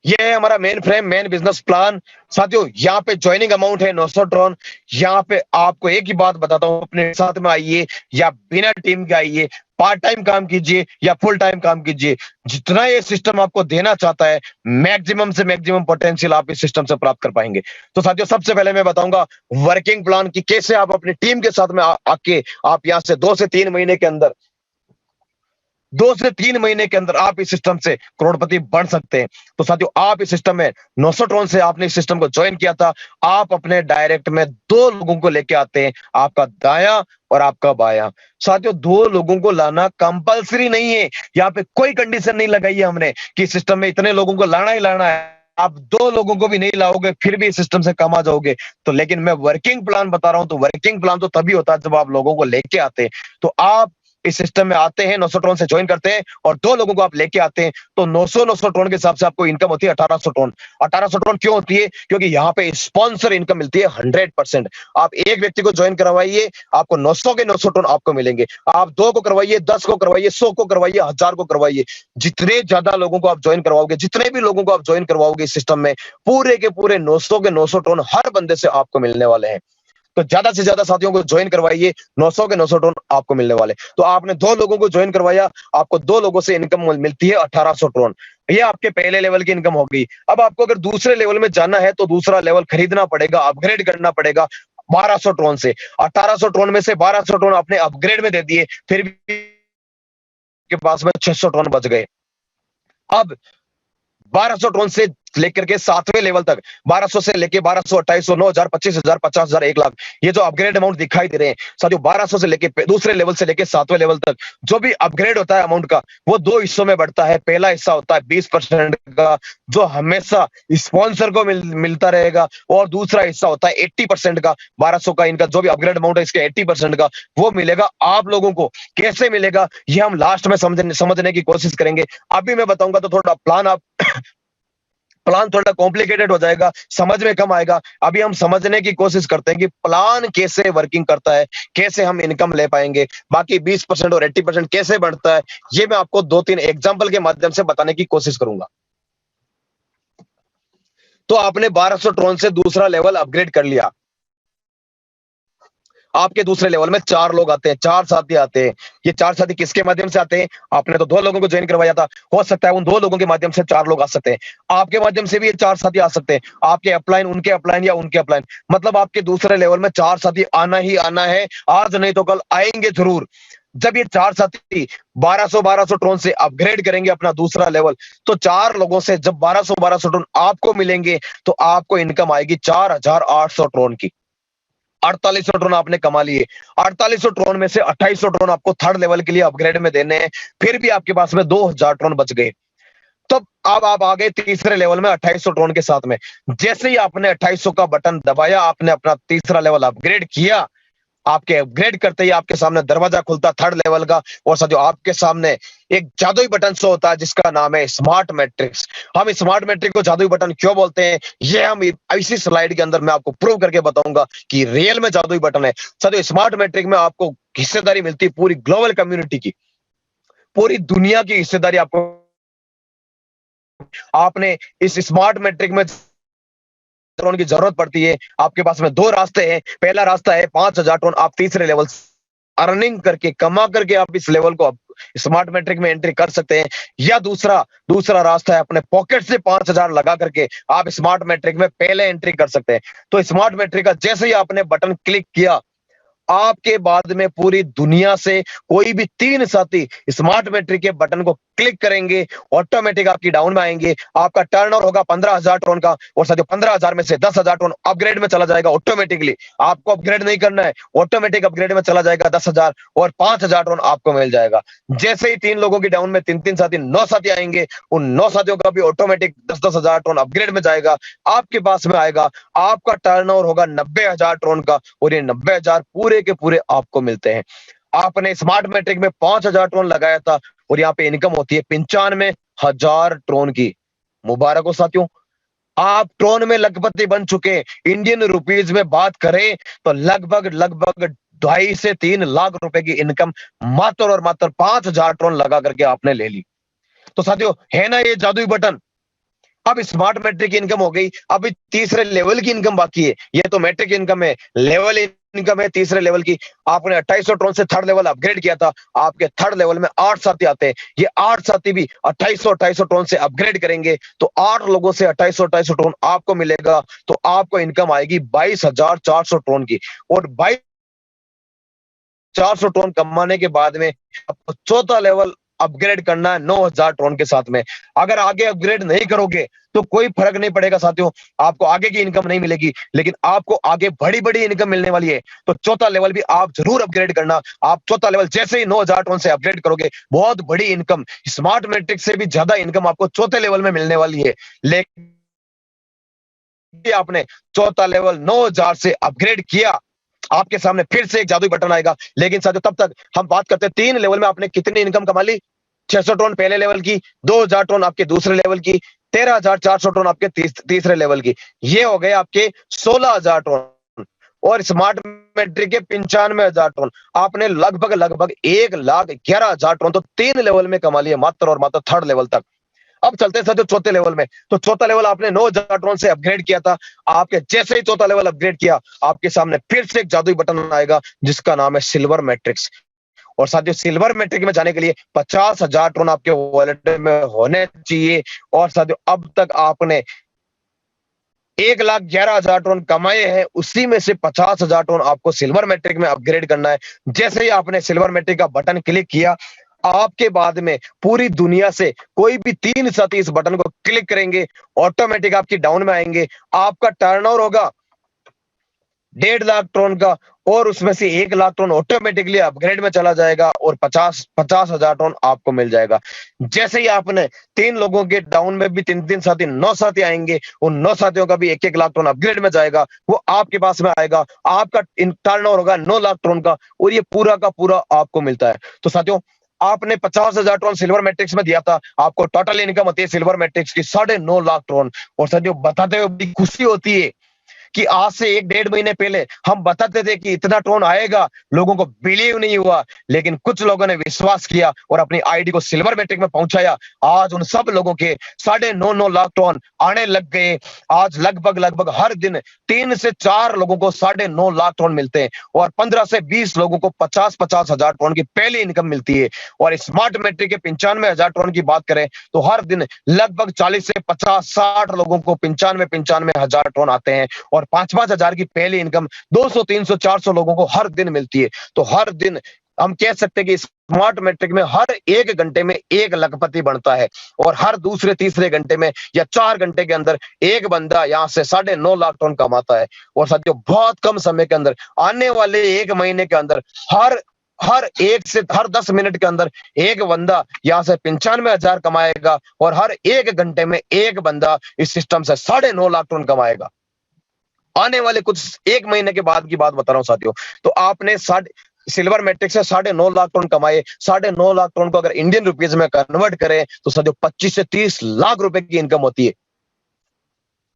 ये है हमारा main frame, main business plan. साथियों यहाँ पे ज्वाइनिंग अमाउंट है 900 ट्रोन। यहाँ पे आपको एक ही बात बताता हूँ, अपने साथ में आइए या बिना टीम के आइए, पार्ट टाइम काम कीजिए या फुल टाइम काम कीजिए, जितना ये सिस्टम आपको देना चाहता है मैक्सिमम से मैक्सिमम पोटेंशियल आप इस सिस्टम से प्राप्त कर पाएंगे। तो साथियों सबसे पहले मैं बताऊंगा वर्किंग प्लान की, कैसे आप अपनी टीम के साथ में आके आप यहाँ से 2 से 3 महीने के अंदर आप इस सिस्टम से करोड़पति बन सकते हैं। तो साथियों आप इस सिस्टम में 900 ट्रोन से आपने इस सिस्टम को ज्वाइन किया था, आप अपने डायरेक्ट में 2 लोगों को लेके आते हैं, आपका दाया और आपका बाया। साथियों 2 लोगों को लाना कंपलसरी नहीं है, यहाँ पे कोई कंडीशन नहीं लगाई है हमने कि सिस्टम में इतने लोगों को लाना ही लाना है। आप 2 लोगों को भी नहीं लाओगे फिर भी इस सिस्टम से कमा जाओगे। तो लेकिन मैं वर्किंग प्लान बता रहा हूं, तो वर्किंग प्लान तो तभी होता है जब आप लोगों को लेके आते हैं। तो आप इस सिस्टम में आते हैं, 900 ट्रोन से ज्वाइन करते हैं और 2 लोगों को आप लेके आते हैं, तो 900 ट्रोन के हिसाब से आपको इनकम होती है 1800 ट्रोन। 1800 ट्रोन क्यों होती है? क्योंकि यहाँ पे स्पॉन्सर इनकम मिलती है 100%। आप एक व्यक्ति को ज्वाइन करवाइए, आपको 900 के 900 ट्रोन आपको मिलेंगे। आप 2 को करवाइए, 10 को करवाइए, 100 को करवाइए, 1000 को करवाइए, जितने ज्यादा लोगों को आप ज्वाइन करवाओगे, जितने भी लोगों को आप ज्वाइन करवाओगे इस सिस्टम में, पूरे के पूरे 900 के 900 ट्रोन हर बंदे से आपको मिलने वाले हैं। तो ज्यादा से ज्यादा साथियों को ज्वाइन करवाइए, 900 के 900 ट्रोन आपको मिलने वाले। तो आपने 2 लोगों को ज्वाइन करवाया, आपको 2 लोगों से इनकम मिलती है 1800 ट्रोन। ये आपके पहले लेवल की इनकम हो गई। अब आपको अगर दूसरे लेवल में जाना है तो दूसरा लेवल खरीदना पड़ेगा, अपग्रेड करना पड़ेगा 1200 ट्रोन से। 1800 ट्रोन में से 1200 ट्रोन आपने अपग्रेड में दे दिए, फिर भी के पास में 600 ट्रोन बच गए। अब 1200 ट्रोन से लेकर के 7वें लेवल तक, 1200 से लेके 1200, 2800, 9000, 25000, 50,000, 1 लाख, ये जो अपग्रेड अमाउंट दिखाई दे रहे हैं साथियों, 1200 से लेके दूसरे लेवल से लेके 7वें लेवल तक जो भी अपग्रेड होता है अमाउंट का, वो 2 हिस्सों में बढ़ता है। पहला हिस्सा होता है 20% का, जो हमेशा स्पॉन्सर को मिलता रहेगा, और दूसरा हिस्सा होता है 80% का। 1200 का इनका जो भी अपग्रेड अमाउंट है इसके 80% का वो मिलेगा आप लोगों को। कैसे मिलेगा ये हम लास्ट में समझने की कोशिश करेंगे। अभी मैं बताऊंगा तो थोड़ा प्लान थोड़ा कॉम्प्लिकेटेड हो जाएगा, समझ में कम आएगा। अभी हम समझने की कोशिश करते हैं कि प्लान कैसे वर्किंग करता है, कैसे हम इनकम ले पाएंगे, बाकी 20% और 80% कैसे बढ़ता है, ये मैं आपको 2-3 एग्जांपल के माध्यम से बताने की कोशिश करूंगा। तो आपने 1200 ट्रोन से दूसरा लेवल अपग्रेड कर लिया, आपके दूसरे लेवल में 4 लोग आते हैं, 4 साथी आते हैं। ये 4 साथी किसके माध्यम से आते हैं? आपने तो 2 लोगों को ज्वाइन करवाया था, हो सकता है उन 2 लोगों के माध्यम से 4 लोग आ सकते हैं। आपके माध्यम से भी ये 4 साथी आ सकते हैं, आपके अपलाइन, उनके अपलाइन या उनके अपलाइन, मतलब आपके दूसरे लेवल में 4 साथी आना ही आना है, आज नहीं तो कल आएंगे जरूर। जब ये 4 साथी 1200 ट्रोन से अपग्रेड करेंगे अपना दूसरा लेवल, तो 4 लोगों से जब 1200 ट्रोन आपको मिलेंगे, तो आपको इनकम आएगी 4800 ट्रोन की। 4800 ट्रोन आपने कमा लिए। 4800 ट्रोन में से 2800 ट्रोन आपको थर्ड लेवल के लिए अपग्रेड में देने हैं, फिर भी आपके पास में 2000 ट्रोन बच गए। तब अब आप आ गए तीसरे लेवल में 2800 ट्रोन के साथ में। जैसे ही आपने 2800 का बटन दबाया, आपने अपना तीसरा लेवल अपग्रेड किया, आपके अपग्रेड करते ही आपके सामने दरवाजा खुलता थर्ड लेवल का, और साथियों आपके सामने एक जादुई बटन शो होता है जिसका नाम है स्मार्ट मैट्रिक्स। हम स्मार्ट मैट्रिक्स को जादुई बटन क्यों बोलते हैं, ये हम इसी स्लाइड के अंदर मैं आपको प्रूव करके बताऊंगा कि रियल में जादुई बटन है। साथियों स्मार्ट मैट्रिक्स में आपको हिस्सेदारी मिलती है पूरी ग्लोबल कम्युनिटी की, पूरी दुनिया की हिस्सेदारी आपको। आपने इस स्मार्ट मैट्रिक में ट्रोन की जरूरत पड़ती है। आपके पास में 2 रास्ते हैं। पहला रास्ता है 5000 ट्रोन आप तीसरे लेवल अर्निंग करके, कमा करके आप इस लेवल को स्मार्ट मैट्रिक में एंट्री कर सकते हैं, या दूसरा रास्ता है अपने पॉकेट से 5000 लगा करके आप स्मार्ट मैट्रिक में पहले एंट्री कर सकते हैं। तो स्मार्ट मैट्रिक का जैसे ही आपने बटन क्लिक किया, आपके बाद में पूरी दुनिया से कोई भी 3 साथी स्मार्ट मैट्रिक के बटन को क्लिक करेंगे, ऑटोमेटिक आपकी डाउन में आएंगे। आपका टर्नओवर होगा 15000 ट्रोन का, और साथियों 15000 में से 10000 ट्रोन अपग्रेड में चला जाएगा ऑटोमेटिकली। आपको अपग्रेड नहीं करना है, ऑटोमेटिक अपग्रेड में चला जाएगा 10000, और 5000 ट्रोन आपको मिल जाएगा। जैसे ही 3 लोगों की डाउन में 3-3 साथी 9 साथी आएंगे, उन 9 साथियों का भी ऑटोमेटिक 10-10 हजार ट्रोन अपग्रेड में जाएगा, आपके पास में आएगा। आपका टर्नओवर होगा 90000 ट्रोन का, और ये 90000 पूरे के पूरे आपको मिलते हैं। आपने स्मार्ट मैट्रिक में 5000 ट्रोन लगाया था, और यहाँ पे इनकम होती है 95,000 ट्रोन की। मुबारक हो साथियों, आप ट्रोन में लखपति बन चुके हैं। इंडियन रुपीज में बात करें तो लगभग 2.5 से 3 लाख रुपए की इनकम मात्र और मात्र 5000 ट्रोन लगा करके आपने ले ली। तो साथियों है ना ये जादुई बटन, अब स्मार्ट मैट्रिक इनकम हो गई, अभी तीसरे लेवल की इनकम बाकी है। ये तो मैट्रिक इनकम है, लेवल इनकम है तीसरे लेवल की। आपने 2800 टोन से थर्ड लेवल अपग्रेड किया था, आपके थर्ड लेवल में 8 साथी आते हैं। ये 8 साथी भी 2800 टोन से अपग्रेड करेंगे तो 8 लोगों से 2800 टोन आपको मिलेगा, तो आपको इनकम आएगी 22,400 टोन की। और 22,400 टोन कमाने के बाद में आपको चौथा लेवल अपग्रेड करना है 9,000 टोन के साथ में। अगर आगे अपग्रेड नहीं करोगे तो कोई फर्क नहीं पड़ेगा साथियों, आपको आगे की इनकम नहीं मिलेगी, लेकिन आपको आगे बड़ी बड़ी इनकम मिलने वाली है। तो चौथा लेवल भी आप जरूर अपग्रेड करना। आप चौथा लेवल जैसे ही 9,000 टोन से अपग्रेड करोगे, बहुत बड़ी इनकम, स्मार्ट मैट्रिक से भी ज्यादा इनकम आपको चौथे लेवल में मिलने वाली है। लेकिन आपने चौथा लेवल 9,000 से अपग्रेड किया, आपके सामने फिर से एक जादुई बटन आएगा। लेकिन साथियों तब तक हम बात करते हैं 3 लेवल में आपने कितनी इनकम कमा ली। 600 टोन पहले लेवल की, 2,000 टोन आपके दूसरे लेवल की, 13,400 टोन आपके तीसरे लेवल की। ये हो गए आपके 16,000 टोन। और स्मार्ट मैट्रिक के 95,000 टोन। आपने लगभग लगभग 1,11,000 टोन तो 3 लेवल में कमा लिए, मात्र और मात्र थर्ड लेवल तक। अब चलते हैं साथियों चौथे लेवल में। तो चौथा लेवल आपने 9,000 टोन से अपग्रेड किया था। आपके जैसे ही चौथा लेवल अपग्रेड किया, आपके सामने फिर से एक जादुई बटन आएगा जिसका नाम है सिल्वर मैट्रिक्स। और साथियों सिल्वर मैट्रिक में जाने के लिए 50,000 टोन आपके वॉलेट में होने चाहिए। और साथियों अब तक आपने 1,11,000 टोन कमाए हैं, उसी में से 50,000 टोन आपको सिल्वर मैट्रिक में अपग्रेड करना है। जैसे ही आपने सिल्वर मैट्रिक का बटन क्लिक किया, आपके बाद में पूरी दुनिया से कोई भी 3 साथी इस बटन को क्लिक करेंगे, ऑटोमेटिक आपकी डाउन में आएंगे। आपका टर्नओवर होगा 1.5 लाख टोन का, और उसमें से 1 लाख टोन ऑटोमेटिकली अपग्रेड में चला जाएगा और 50,000 टोन आपको मिल जाएगा। जैसे ही आपने 3 लोगों के डाउन में भी 3 साथी 9 साथी आएंगे, उन 9 साथियों का भी 1-1 लाख टोन अपग्रेड में जाएगा, वो आपके पास में आएगा। आपका टर्नओवर होगा 9 लाख टोन का, और ये पूरा का पूरा आपको मिलता है। तो साथियों आपने 50,000 टोन सिल्वर मैट्रिक्स में दिया था, आपको टोटल इनकम होती है सिल्वर मैट्रिक्स की 9.5 लाख टोन। और साथियों बताते हुए बड़ी खुशी होती है कि आज से 1-1.5 महीने पहले हम बताते थे कि इतना टोन आएगा, लोगों को बिलीव नहीं हुआ, लेकिन कुछ लोगों ने विश्वास किया और अपनी आईडी को सिल्वर मैट्रिक में पहुंचाया। आज उन सब लोगों के 9.5 लाख टोन आने लग गए। आज लगभग लगभग हर दिन 3 से 4 लोगों को 9.5 लाख टोन मिलते हैं, और 15 से 20 लोगों को 50-50 हजार टोन की पहली इनकम मिलती है। और स्मार्ट मैट्रिक के 95,000 टोन की बात करें तो हर दिन लगभग 40 से 50-60 लोगों को 95 हजार टोन आते हैं, और 5-5 हजार की पहली इनकम 200, 300, 400 लोगों को हर दिन मिलती है। तो हर दिन हम कह सकते हैं कि स्मार्ट मैट्रिक में हर 1 घंटे में 1 लखपति बनता है, और हर दूसरे तीसरे घंटे में या 4 घंटे के अंदर एक बंदा यहां से 9.5 लाख टन कमाता है। और साथियों बहुत कम समय के अंदर, आने वाले 1 महीने के अंदर, हर 10 मिनट के अंदर एक बंदा यहां से 95,000 कमाएगा, और हर 1 घंटे में एक बंदा इस सिस्टम से 9.5 लाख टन कमाएगा। आने वाले कुछ 1 महीने के बाद की बात बता रहा हूं साथियों। तो आपने सिल्वर मैट्रिक से 9.5 लाख टन कमाए। 9.5 लाख टन को अगर इंडियन रुपीज में कन्वर्ट करें तो साथियों 25 से 30 लाख रुपए की इनकम होती है।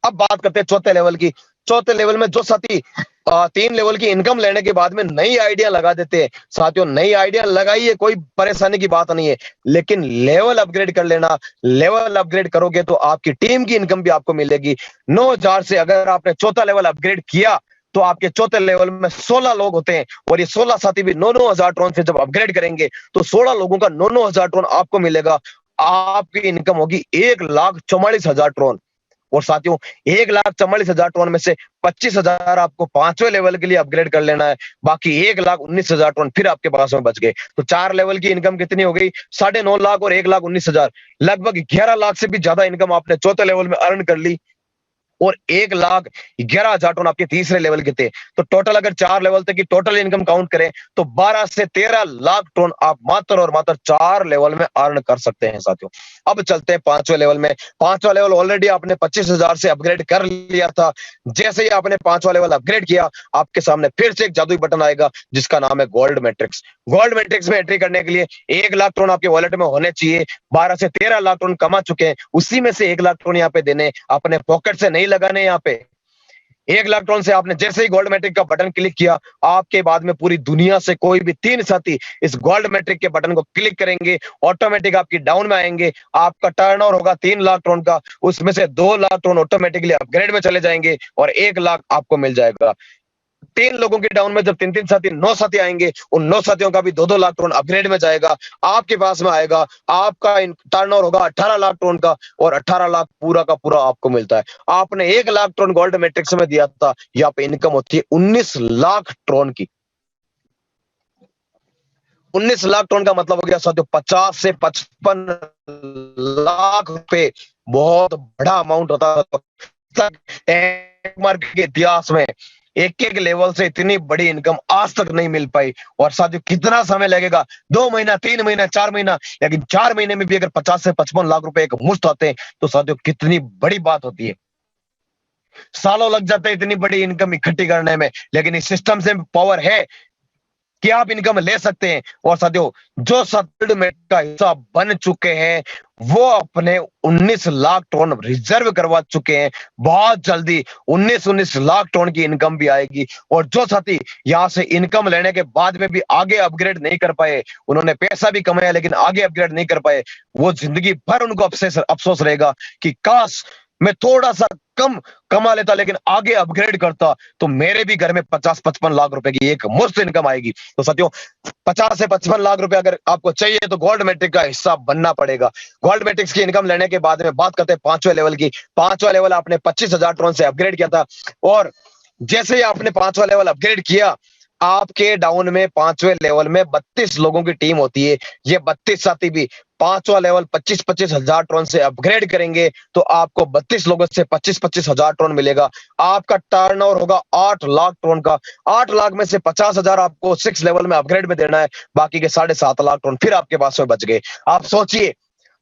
अब बात करते हैं चौथे लेवल की। चौथे लेवल में जो साथी 3 लेवल की इनकम लेने के बाद में नई आइडिया लगा देते हैं, साथियों नई आइडिया लगाइए, कोई परेशानी की बात नहीं है, लेकिन लेवल अपग्रेड कर लेना। लेवल अपग्रेड करोगे तो आपकी टीम की इनकम भी आपको मिलेगी। 9,000 से अगर आपने चौथा लेवल अपग्रेड किया तो आपके चौथे लेवल में 16 लोग होते हैं, और ये 16 साथी भी 9-9 हजार टोन से जब अपग्रेड करेंगे तो 16 लोगों का 9-9 हजार टोन आपको मिलेगा। आपकी इनकम होगी 1,44,000 टोन। और साथियों 1,44,000 टोन में से 25,000 आपको 5वें लेवल के लिए अपग्रेड कर लेना है, बाकी 1,19,000 टोन फिर आपके पास में बच गए। तो 4 लेवल की इनकम कितनी हो गई? 9.5 लाख और 1,19,000, लगभग 11 लाख से भी ज्यादा इनकम आपने चौथे लेवल में अर्न कर ली। और 1,11,000 टोन आपके तीसरे लेवल के थे। तो टोटल अगर 4 लेवल तक की टोटल इनकम काउंट करें तो 12 से 13 लाख टोन आप मात्र और मात्र 4 लेवल में अर्न कर सकते हैं साथियों। अब चलते हैं 5वें लेवल में। 5वां लेवल ऑलरेडी आपने 25,000 से अपग्रेड कर लिया था। जैसे ही आपने 5वां लेवल अपग्रेड किया, आपके सामने फिर से एक जादुई बटन आएगा जिसका नाम है गोल्ड मैट्रिक्स। गोल्ड मैट्रिक्स में एंट्री करने के लिए 1 लाख टोन आपके वॉलेट में होने चाहिए। 12 से 13 लाख टोन कमा चुके हैं, उसी में से 1 लाख टोन यहाँ पे देने, अपने पॉकेट से नहीं लगाने। यहाँ पे 1 लाख टन से आपने जैसे ही गोल्ड मैट्रिक का बटन क्लिक किया, आपके बाद में पूरी दुनिया से कोई भी 3 साथी इस गोल्ड मैट्रिक के बटन को क्लिक करेंगे, ऑटोमेटिक आपकी डाउन में आएंगे। आपका टर्नओवर होगा 3 लाख टन का, उसमें से 2 लाख टन ऑटोमेटिकली अपग्रेड में चले जाएंगे और 1 लाख आपको मिल जाएगा। 3 लोगों के डाउन में जब 3-3 साथी 9 साथी आएंगे, उन 9 साथियों का भी 2-2 लाख टन अपग्रेड में जाएगा, आपके पास में आएगा। आपका टर्नओवर होगा 18 लाख टन का और 18 लाख पूरा का पूरा आपको मिलता है। आपने 1 लाख टन गोल्ड मैट्रिक्स में दिया था, यहाँ पे इनकम होती है 19 लाख टन की। 19 लाख टन का मतलब हो गया साथियों 50 से 55 लाख रुपए, बहुत बड़ा अमाउंट होता है। मार्केट के इतिहास में एक एक लेवल से इतनी बड़ी इनकम आज तक नहीं मिल पाई। और साथियों कितना समय लगेगा, 2 महीना, 3 महीना, 4 महीना, लेकिन 4 महीने में भी अगर 50 से 55 लाख रुपए एक मुश्त आते हैं तो साथियों कितनी बड़ी बात होती है। सालों लग जाते हैं इतनी बड़ी इनकम इकट्ठी करने में, लेकिन इस सिस्टम से पावर है कि आप इनकम ले सकते हैं। और साथियों जो सेटलमेंट का हिस्सा बन चुके हैं वो अपने 19 लाख टन रिजर्व करवा चुके हैं। बहुत जल्दी 19 लाख टन की इनकम भी आएगी। और जो साथी यहां से इनकम लेने के बाद में भी आगे अपग्रेड नहीं कर पाए, उन्होंने पैसा भी कमाया लेकिन आगे अपग्रेड नहीं कर पाए, वो जिंदगी भर उनको अफसोस रहेगा कि काश मैं थोड़ा सा कम कमा लेता लेकिन आगे अपग्रेड करता तो मेरे भी घर में 50-55 लाख रुपए की एक मुफ्त इनकम आएगी। तो साथियों 50 से 55 लाख रुपए अगर आपको चाहिए तो गोल्ड मैट्रिक का हिस्सा बनना पड़ेगा। गोल्ड मैट्रिक्स की इनकम लेने के बाद में बात करते हैं 5वें लेवल की। 5वां लेवल आपने 25,000 टन से अपग्रेड किया था और जैसे ही आपने 5वां लेवल अपग्रेड किया, आपके डाउन में 5वें लेवल में 32 लोगों की टीम होती है। ये 32 साथी भी 5वां लेवल 25-25 हजार टन से अपग्रेड करेंगे तो आपको 32 लोगों से 25-25 हजार टन मिलेगा। आपका टर्नओवर होगा 8 लाख टन का। 8 लाख में से 50,000 आपको 6 लेवल में अपग्रेड में देना है, बाकी के 7.5 लाख टन फिर आपके पास में बच गए। आप सोचिए,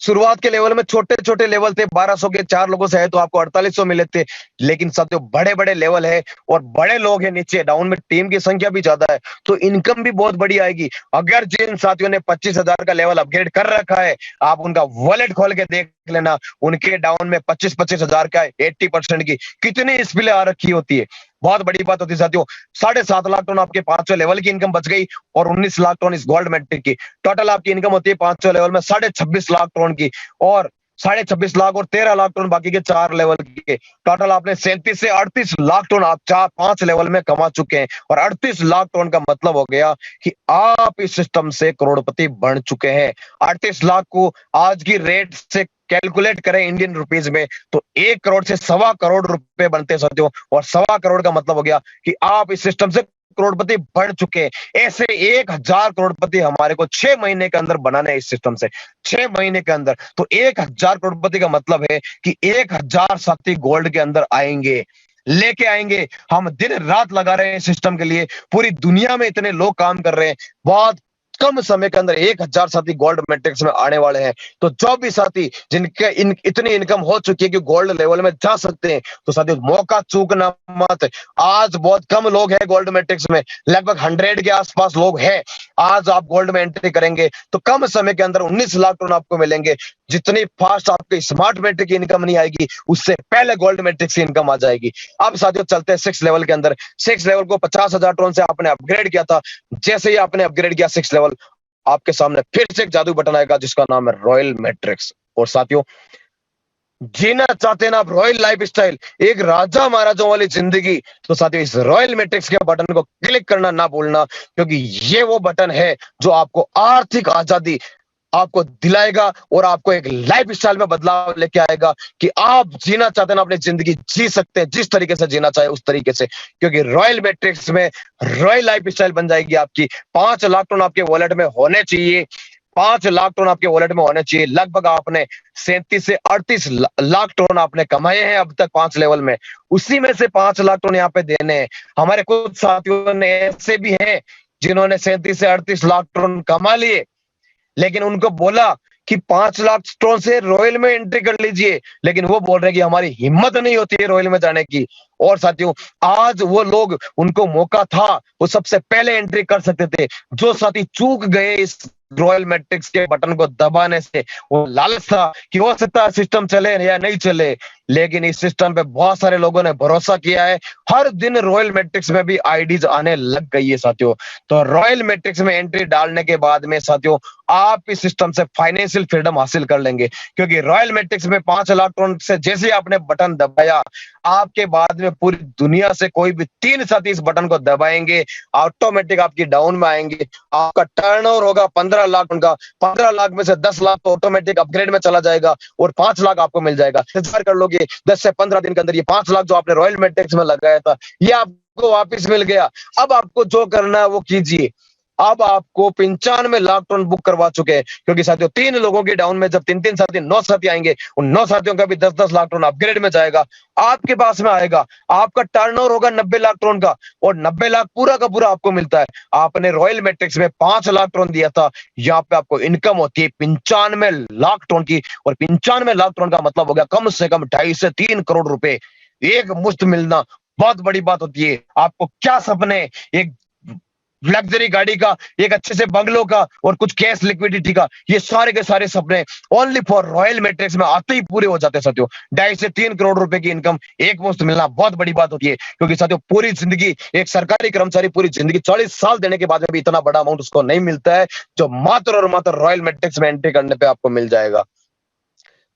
शुरुआत के लेवल में छोटे छोटे लेवल थे, 1200 के 4 लोगों से है तो आपको 4800 मिले थे। लेकिन साथियों बड़े बड़े लेवल है और बड़े लोग हैं नीचे, डाउन में टीम की संख्या भी ज्यादा है तो इनकम भी बहुत बड़ी आएगी। अगर जिन साथियों ने 25,000 का लेवल अपग्रेड कर रखा है, आप उनका वॉलेट खोल के देख लेना, उनके डाउन में 25-25 हजार का 80% की कितनी स्पिले आ रखी होती है। बहुत बड़ी बात होती है साथियों। 7.5 लाख टन आपके 5वें लेवल की इनकम बच गई और 19 लाख टन इस गोल्ड मैट्रिक की। टोटल आपकी इनकम होती है 5वें लेवल में 26.5 लाख टन की और 26.5 लाख और 13 लाख टन बाकी के 4 लेवल के। टोटल आपने 37 से 38 लाख टन आप 4-5 लेवल में कमा चुके हैं। और 38 लाख टन का मतलब हो गया कि आप इस सिस्टम से करोड़पति बन चुके हैं। 38 लाख को आज की रेट से कैलकुलेट करें इंडियन रुपीज में तो 1 करोड़ से 1.25 करोड़ रुपए बनते हैं साथियों। और 1.25 करोड़ का मतलब हो गया कि आप इस सिस्टम से करोड़पति बढ़ चुके हैं। ऐसे 1,000 करोड़पति हमारे को 6 महीने के अंदर बनाने हैं इस सिस्टम से, 6 महीने के अंदर। तो 1,000 करोड़पति का मतलब है कि 1,000 साथी गोल्ड के अंदर आएंगे, लेके आएंगे। हम दिन रात लगा रहे हैं सिस्टम के लिए, पूरी दुनिया में इतने लोग काम कर रहे हैं। बहुत कम समय के अंदर 1,000 साथी गोल्ड मैट्रिक्स में आने वाले हैं। तो जो भी साथी जिनके इतनी इनकम हो चुकी है कि गोल्ड लेवल में जा सकते हैं तो साथियों मौका चूकना मत। आज बहुत कम लोग हैं गोल्ड मैट्रिक्स में, लगभग 100 के आसपास लोग हैं। आज आप गोल्ड में एंट्री करेंगे तो कम समय के अंदर 19 लाख टन आपको मिलेंगे। जितनी फास्ट आपके स्मार्ट मैट्रिक की इनकम नहीं आएगी, उससे पहले गोल्ड मैट्रिक्स की इनकम आ जाएगी। अब साथियों चलते हैं 6 लेवल के अंदर। 6 लेवल को 50,000 टन से आपने अपग्रेड किया था। जैसे ही आपने अपग्रेड किया 6 लेवल, आपके सामने फिर से एक जादू बटन आएगा जिसका नाम है रॉयल मैट्रिक्स। और साथियों जीना चाहते हैं ना आप रॉयल लाइफ स्टाइल, एक राजा महाराजों वाली जिंदगी, तो साथियों इस रॉयल मैट्रिक्स के बटन को क्लिक करना ना भूलना, क्योंकि ये वो बटन है जो आपको आर्थिक आजादी आपको दिलाएगा और आपको एक लाइफ स्टाइल में बदलाव लेके आएगा कि आप जीना चाहते हैं ना अपनी जिंदगी जी सकते हैं, जिस तरीके से जीना चाहे उस तरीके से। क्योंकि रॉयल मैट्रिक्स में रॉयल लाइफ स्टाइल बन जाएगी आपकी। 5 लाख टन आपके वॉलेट में होने चाहिए, 5 लाख टन आपके वॉलेट में होने चाहिए। लगभग आपने 37 से 38 लाख टन आपने कमाए हैं अब तक 5 लेवल में, उसी में से 5 लाख टन यहाँ पे देने हैं। हमारे कुछ साथियों ने ऐसे भी हैं जिन्होंने 37 से 38 लाख टन कमा लिए, लेकिन उनको बोला कि 5 लाख टन से रॉयल में एंट्री कर लीजिए, लेकिन वो बोल रहे हैं कि हमारी हिम्मत नहीं होती है रॉयल में जाने की। और साथियों आज वो लोग, उनको मौका था, वो सबसे पहले एंट्री कर सकते थे। जो साथी चूक गए इस रॉयल मैट्रिक्स के बटन को दबाने से, वो लालच था कि हो सकता है सिस्टम चले या नहीं चले, लेकिन इस सिस्टम पे बहुत सारे लोगों ने भरोसा किया है। हर दिन रॉयल मैट्रिक्स में भी आईडीज आने लग गई है साथियों। तो रॉयल मैट्रिक्स में एंट्री डालने के बाद में साथियों आप इस सिस्टम से फाइनेंशियल फ्रीडम हासिल कर लेंगे, क्योंकि रॉयल मैट्रिक्स में 5 इलेक्ट्रॉन से जैसे ही आपने बटन दबाया, आपके बाद में पूरी दुनिया से कोई भी 3 साथी इस बटन को दबाएंगे, ऑटोमेटिक आपकी डाउन में आएंगे। आपका टर्नओवर होगा 15 लाख उनका, 15 लाख में से 10 लाख तो ऑटोमेटिक अपग्रेड में चला जाएगा और 5 लाख आपको मिल जाएगा। इंतजार कर लोगे 10 से 15 दिन के अंदर ये 5 लाख जो आपने रॉयल मैट्रिक्स में लगाया था ये आपको वापस मिल गया। अब आपको जो करना है वो कीजिए। अब आपको 95 लाख टन बुक करवा चुके हैं, क्योंकि साथियों 3 लोगों की डाउन में जब 3-3 साथी 9 साथी आएंगे, उन 9 साथियों का भी 10-10 लाख टन अपग्रेड में जाएगा, आपके पास में आएगा। आपका टर्नओवर होगा 90 लाख टन का और 90 लाख पूरा का पूरा आपको मिलता है। आपने रॉयल मैट्रिक्स में 5 लाख टन दिया था, यहाँ पे आपको इनकम होती है 95 लाख टन की, और 95 लाख टन का मतलब हो गया कम से कम 2.5 से 3 करोड़ रुपए एक मुश्त मिलना बहुत बड़ी बात होती है। आपको क्या सपने, एक लग्जरी गाड़ी का, एक अच्छे से बंगलों का और कुछ कैश लिक्विडिटी का, ये सारे के सारे सपने ओनली फॉर रॉयल मैट्रिक्स में आते ही पूरे हो जाते हैं साथियों। 2.5 से 3 करोड़ रुपए की इनकम एक मुश्त मिलना बहुत बड़ी बात होती है, क्योंकि साथियों पूरी जिंदगी एक सरकारी कर्मचारी पूरी जिंदगी 40 साल देने के बाद में भी इतना बड़ा अमाउंट उसको नहीं मिलता है, जो मात्र और मात्र रॉयल मैट्रिक्स में एंट्री करने पे आपको मिल जाएगा।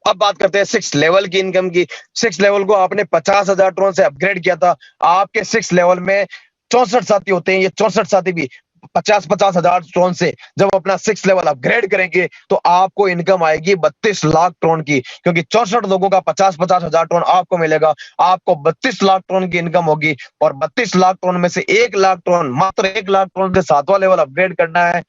अब बात करते हैं 6 लेवल की इनकम की। 6 लेवल को आपने 50,000 ट्रोन से अपग्रेड किया था। आपके 6 लेवल में 64 साथी होते हैं, ये 64 साथी भी 50-50 हजार ट्रोन से जब अपना 6 लेवल अपग्रेड करेंगे तो आपको इनकम आएगी 32 लाख ट्रोन की, क्योंकि 64 लोगों का 50-50 हजार ट्रोन आपको मिलेगा। आपको 32 लाख ट्रोन की इनकम होगी, और 32 लाख ट्रोन में से 1 लाख ट्रोन, मात्र 1 लाख ट्रोन से 7वां लेवल अपग्रेड करना है,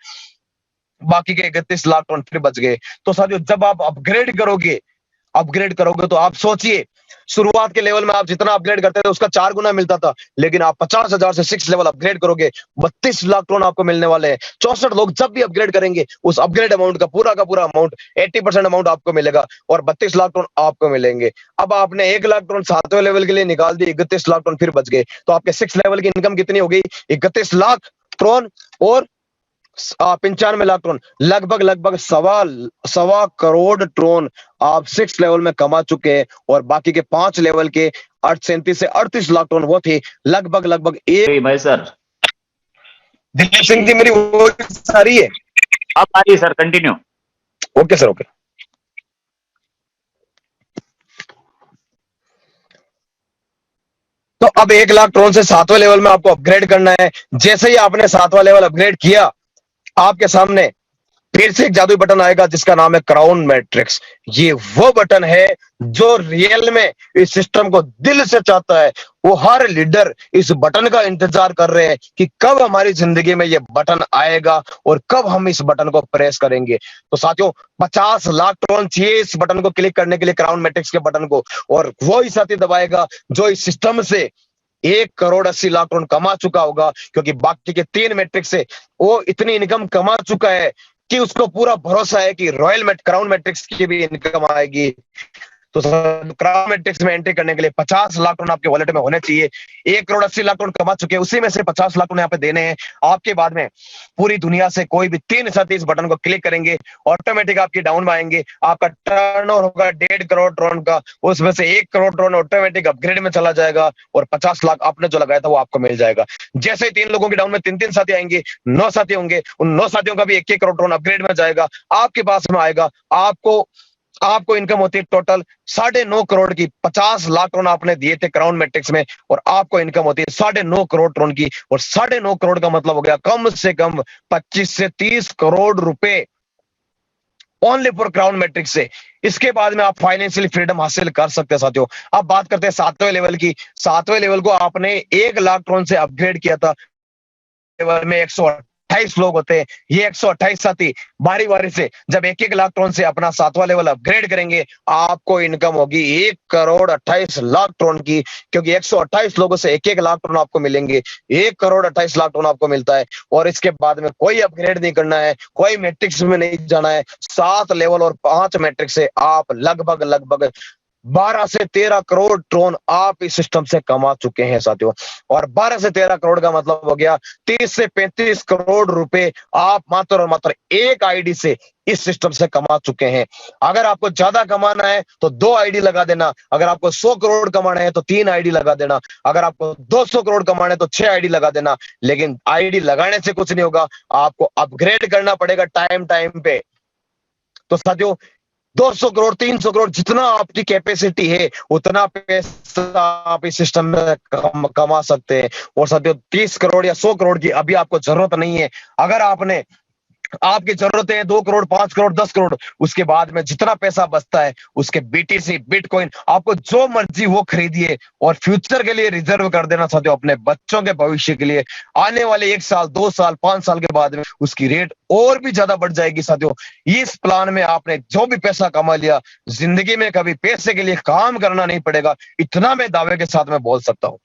बाकी के 31 लाख टन फिर बच गए। तो साथियों जब आप अपग्रेड करोगे तो आप सोचिए, शुरुआत के लेवल में आप जितना अपग्रेड करते थे उसका 4 गुना मिलता था, लेकिन आप 50,000 से 6 लेवल अपग्रेड करोगे, 32 लाख टन आपको मिलने वाले हैं। 64 लोग जब भी अपग्रेड करेंगे उस अपग्रेड अमाउंट का पूरा अमाउंट 80% अमाउंट आपको मिलेगा, और 32 लाख टन आपको मिलेंगे। अब आपने 1 लाख टन 7वें लेवल के लिए निकाल दी, 31 लाख टन फिर बच गए। तो आपके 6 लेवल की इनकम कितनी हो गई? 31 लाख टन और 95 लाख टन, लगभग सवा करोड़ टन आप 6 लेवल में कमा चुके हैं, और बाकी के 5 लेवल के 37 से 38 लाख टन वो थे लगभग एक। भाई सर दिलीप सिंह जी मेरी वॉइस आ रही है? आप आ रही है sir, continue. Okay sir, okay. तो अब 1 लाख टन से 7वें लेवल में आपको अपग्रेड करना है। जैसे ही आपने 7वां लेवल अपग्रेड किया, आपके सामने फिर से एक जादुई बटन आएगा जिसका नाम है क्राउन मैट्रिक्स। ये वो बटन है जो रियल में इस सिस्टम को दिल से चाहता है। वो हर लीडर इस बटन का इंतजार कर रहे हैं कि कब हमारी जिंदगी में ये बटन आएगा और कब हम इस बटन को प्रेस करेंगे। तो साथियों 50 लाख टन चाहिए इस बटन को क्लिक करने के लिए, क्राउन मैट्रिक्स के बटन को, और वो ही साथी दबाएगा जो इस सिस्टम से 1 करोड़ 80 लाख टन कमा चुका होगा, क्योंकि बाकी के 3 मैट्रिक्स से वो इतनी इनकम कमा चुका है कि उसको पूरा भरोसा है कि क्राउन मैट्रिक्स की भी इनकम आएगी। तो क्राउन मैट्रिक्स में एंट्री करने के लिए 50 लाख टन आपके वॉलेट में होने चाहिए। 1 करोड़ 80 लाख टन कमा चुके हैं, उसी में से 50 लाख टन यहाँ पे देने हैं। आपके बाद में पूरी दुनिया से कोई भी 3 साथी इस बटन को क्लिक करेंगे, ऑटोमेटिक आपकी डाउन में आएंगे। आपका टर्नओवर होगा 1.5 करोड़ टन का, उसमें से 1 करोड़ टन ऑटोमेटिक अपग्रेड में चला जाएगा, और 50 लाख आपने जो लगाया था वो आपको मिल जाएगा। जैसे ही 3 लोगों की डाउन में 3-3 साथी आएंगे, 9 साथी होंगे, उन 9 साथियों का भी 1-1 करोड़ टन अपग्रेड में जाएगा, आपके पास में आएगा। आपको इनकम होती है टोटल 9.5 करोड़ की। 50 लाख टन आपने दिए थे क्राउन मैट्रिक्स में, और आपको इनकम होती है 9.5 करोड़ टन की, और 9.5 करोड़ का मतलब हो गया कम से कम 25 से 30 करोड़ रुपए ओनली फॉर क्राउन मैट्रिक्स से। इसके बाद में आप फाइनेंशियल फ्रीडम हासिल कर सकते हैं साथियों। अब बात करते हैं 7वें लेवल की। 7वें लेवल को आपने 1 लाख टन से अपग्रेड किया था। लेवल में 128 लोग होते हैं। ये 128 साथी बारी बारी से जब 1-1 लाख टन से अपना 7वां लेवल अपग्रेड करेंगे, आपको इनकम होगी 1 करोड़ 28 लाख टन की, क्योंकि 128 लोगों से 1-1 लाख टन आपको मिलेंगे। 1 करोड़ 28 लाख टन आपको मिलता है, और इसके बाद में कोई अपग्रेड नहीं करना है, कोई मैट्रिक्स में नहीं जाना है। 7 लेवल और 5 मैट्रिक्स से आप लगभग 12 से 13 करोड़ ट्रोन आप इस सिस्टम से कमा चुके हैं साथियों। और 12 से 13 करोड़ का मतलब हो गया 30 से 35 करोड़ रुपए आप मात्र और मात्र एक आईडी से इस सिस्टम से कमा चुके हैं। अगर आपको ज्यादा कमाना है तो 2 आईडी लगा देना, अगर आपको 100 करोड़ कमाना है तो 3 आईडी लगा देना, अगर आपको 200 करोड़ कमाना है तो 6 आईडी लगा देना। लेकिन आईडी लगाने से कुछ नहीं होगा, आपको अपग्रेड करना पड़ेगा टाइम टाइम पे। तो साथियों 200 करोड़ 300 करोड़ जितना आपकी कैपेसिटी है उतना पैसा आप इस सिस्टम में कमा सकते हैं। और साथियों 30 करोड़ या 100 करोड़ की अभी आपको जरूरत नहीं है। अगर आपने आपकी जरूरतें हैं 2 करोड़ 5 करोड़ 10 करोड़, उसके बाद में जितना पैसा बचता है उसके बीटीसी बिटकॉइन आपको जो मर्जी वो खरीदिए और फ्यूचर के लिए रिजर्व कर देना साथियों, अपने बच्चों के भविष्य के लिए। आने वाले 1 साल 2 साल 5 साल के बाद में उसकी रेट और भी ज्यादा बढ़ जाएगी साथियों। इस प्लान में आपने जो भी पैसा कमा लिया, जिंदगी में कभी पैसे के लिए काम करना नहीं पड़ेगा, इतना मैं दावे के साथ में बोल सकता हूं।